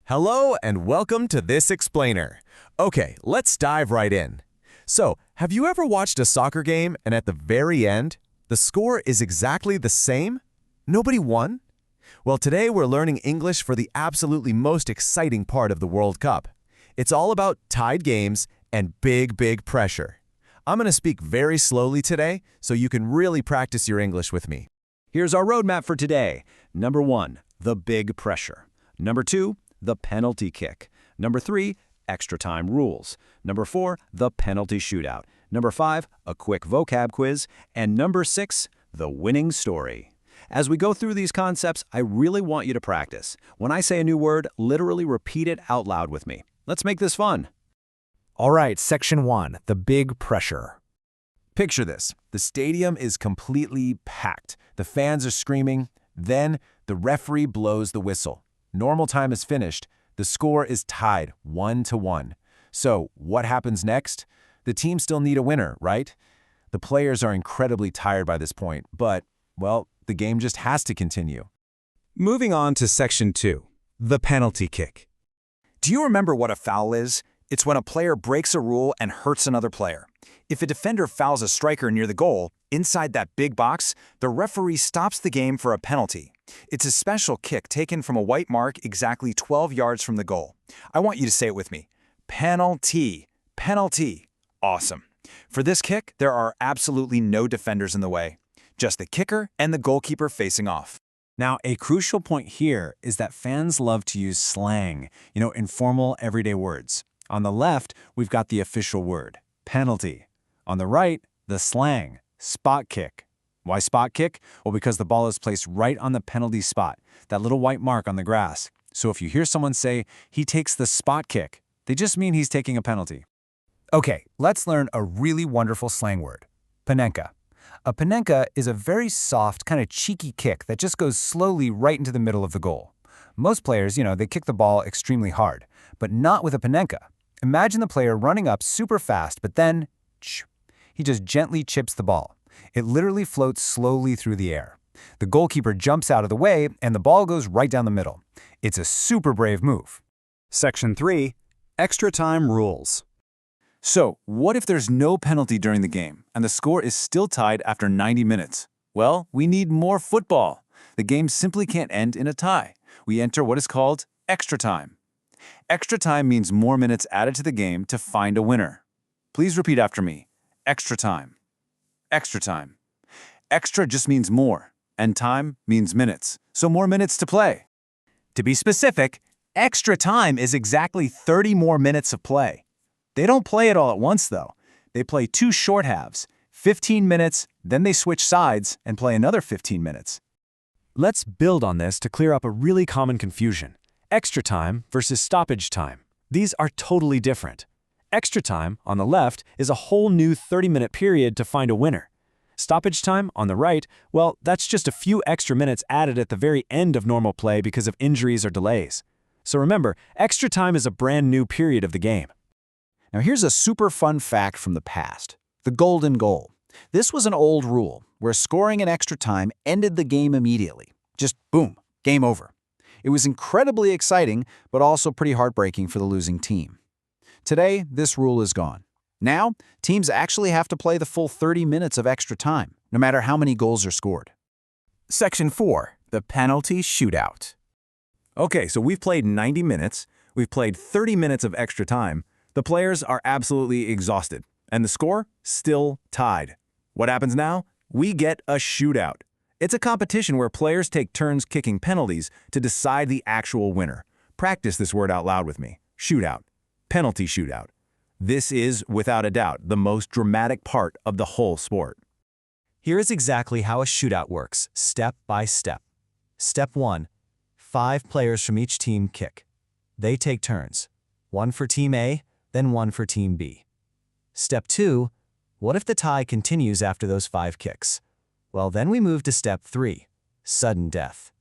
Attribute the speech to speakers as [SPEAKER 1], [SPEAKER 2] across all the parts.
[SPEAKER 1] Hello and welcome to This Explainer. Okay, let's dive right in. So, have you ever watched a soccer game and at the very end, the score is exactly the same? Nobody won? Well, today we're learning English for the absolutely most exciting part of the World Cup. It's all about tied games and big pressure. I'm going to speak very slowly today so you can really practice your English with me.
[SPEAKER 2] Here's our roadmap for today. Number 1, the big pressure. Number 2, the penalty kick. Number 3, extra time rules. Number 4, the penalty shootout. Number 5, a quick vocab quiz. And number 6, the winning story. As we go through these concepts, I really want you to practice. When I say a new word, literally repeat it out loud with me. Let's make this fun.
[SPEAKER 3] All right, Section 1, the big pressure.
[SPEAKER 1] Picture this. The stadium is completely packed. The fans are screaming. Then the referee blows the whistle. Normal time is finished. The score is tied 1-1. So what happens next? The team still need a winner, right? The players are incredibly tired by this point, but, well, the game just has to continue.
[SPEAKER 4] Moving on to Section 2, the penalty kick.
[SPEAKER 5] Do you remember what a foul is? It's when a player breaks a rule and hurts another player. If a defender fouls a striker near the goal, inside that big box, the referee stops the game for a penalty. It's a special kick taken from a white mark exactly 12 yards from the goal. I want you to say it with me. Penalty. Penalty. Awesome. For this kick, there are absolutely no defenders in the way. Just the kicker and the goalkeeper facing off.
[SPEAKER 4] Now, a crucial point here is that fans love to use slang, informal, everyday words. On the left, we've got the official word, penalty. On the right, the slang, spot kick. Why spot kick? Well, because the ball is placed right on the penalty spot, that little white mark on the grass. So if you hear someone say, he takes the spot kick, they just mean he's taking a penalty.
[SPEAKER 3] Okay, let's learn a really wonderful slang word, panenka. A panenka is a very soft, kind of cheeky kick that just goes slowly right into the middle of the goal. Most players, they kick the ball extremely hard, but not with a panenka. Imagine the player running up super fast, but then, he just gently chips the ball. It literally floats slowly through the air. The goalkeeper jumps out of the way, and the ball goes right down the middle. It's a super brave move.
[SPEAKER 4] Section 3, extra time rules.
[SPEAKER 5] So, what if there's no penalty during the game and the score is still tied after 90 minutes? Well, we need more football. The game simply can't end in a tie. We enter what is called extra time. Extra time means more minutes added to the game to find a winner. Please repeat after me. Extra time. Extra time. Extra just means more, and time means minutes. So more minutes to play.
[SPEAKER 2] To be specific, extra time is exactly 30 more minutes of play. They don't play it all at once, though. They play 2 short halves, 15 minutes, then they switch sides and play another 15 minutes.
[SPEAKER 4] Let's build on this to clear up a really common confusion. Extra time versus stoppage time. These are totally different. Extra time, on the left, is a whole new 30-minute period to find a winner. Stoppage time, on the right, well, that's just a few extra minutes added at the very end of normal play because of injuries or delays. So remember, extra time is a brand new period of the game.
[SPEAKER 5] Now here's a super fun fact from the past. The golden goal. This was an old rule where scoring in extra time ended the game immediately. Just boom, game over. It was incredibly exciting, but also pretty heartbreaking for the losing team. Today, this rule is gone. Now, teams actually have to play the full 30 minutes of extra time, no matter how many goals are scored.
[SPEAKER 3] Section 4, the penalty shootout.
[SPEAKER 2] Okay, so we've played 90 minutes, we've played 30 minutes of extra time. The players are absolutely exhausted, and the score still tied. What happens now? We get a shootout. It's a competition where players take turns kicking penalties to decide the actual winner. Practice this word out loud with me. Shootout. Penalty shootout. This is, without a doubt, the most dramatic part of the whole sport.
[SPEAKER 6] Here is exactly how a shootout works, step by step. Step 1. 5 players from each team kick. They take turns. 1 for Team A, then 1 for Team B. Step 2. What if the tie continues after those 5 kicks? Well, then we move to Step 3, sudden death.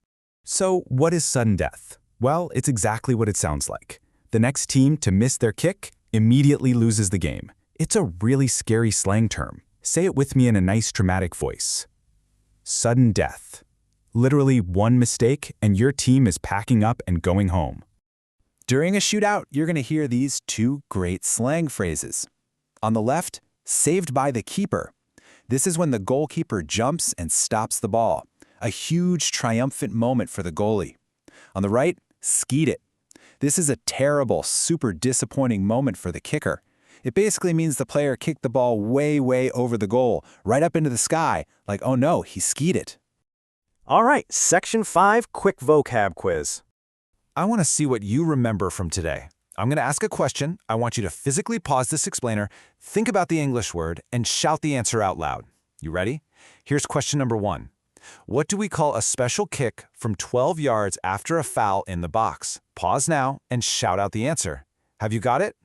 [SPEAKER 4] So what is sudden death? Well, it's exactly what it sounds like. The next team to miss their kick immediately loses the game. It's a really scary slang term. Say it with me in a nice dramatic voice. Sudden death. Literally one mistake and your team is packing up and going home.
[SPEAKER 3] During a shootout, you're going to hear these two great slang phrases. On the left, saved by the keeper. This is when the goalkeeper jumps and stops the ball. A huge triumphant moment for the goalie. On the right, skied it. This is a terrible, super disappointing moment for the kicker. It basically means the player kicked the ball way, way over the goal, right up into the sky, like, oh no, he skied it.
[SPEAKER 6] All right, Section 5 Quick Vocab Quiz.
[SPEAKER 3] I want to see what you remember from today. I'm going to ask a question. I want you to physically pause this explainer, think about the English word, and shout the answer out loud. You ready? Here's question number 1. What do we call a special kick from 12 yards after a foul in the box? Pause now and shout out the answer. Have you got it?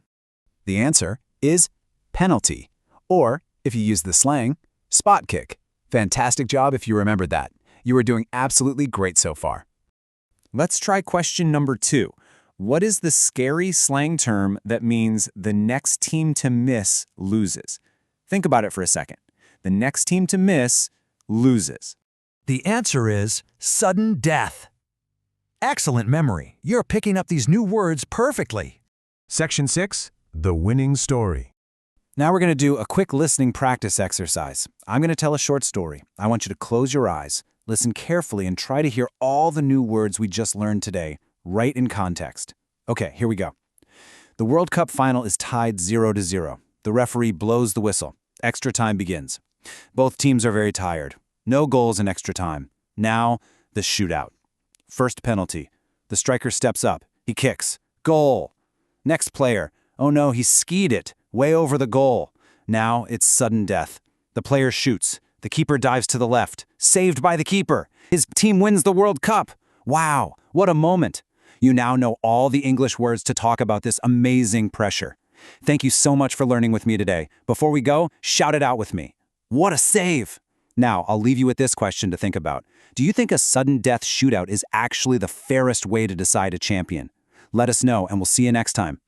[SPEAKER 2] The answer is penalty, or, if you use the slang, spot kick. Fantastic job if you remembered that. You are doing absolutely great so far.
[SPEAKER 4] Let's try question number 2. What is the scary slang term that means the next team to miss loses? Think about it for a second. The next team to miss loses.
[SPEAKER 7] The answer is sudden death. Excellent memory. You're picking up these new words perfectly.
[SPEAKER 1] Section 6, the winning story.
[SPEAKER 3] Now we're going to do a quick listening practice exercise. I'm going to tell a short story. I want you to close your eyes, listen carefully, and try to hear all the new words we just learned today, right in context. Okay, here we go. The World Cup final is tied 0-0. The referee blows the whistle. Extra time begins. Both teams are very tired. No goals in extra time. Now, the shootout. First penalty. The striker steps up. He kicks. Goal. Next player. Oh no, he skied it. Way over the goal. Now, it's sudden death. The player shoots. The keeper dives to the left. Saved by the keeper. His team wins the World Cup. Wow, what a moment. You now know all the English words to talk about this amazing pressure. Thank you so much for learning with me today. Before we go, shout it out with me. What a save! Now, I'll leave you with this question to think about. Do you think a sudden death shootout is actually the fairest way to decide a champion? Let us know, and we'll see you next time.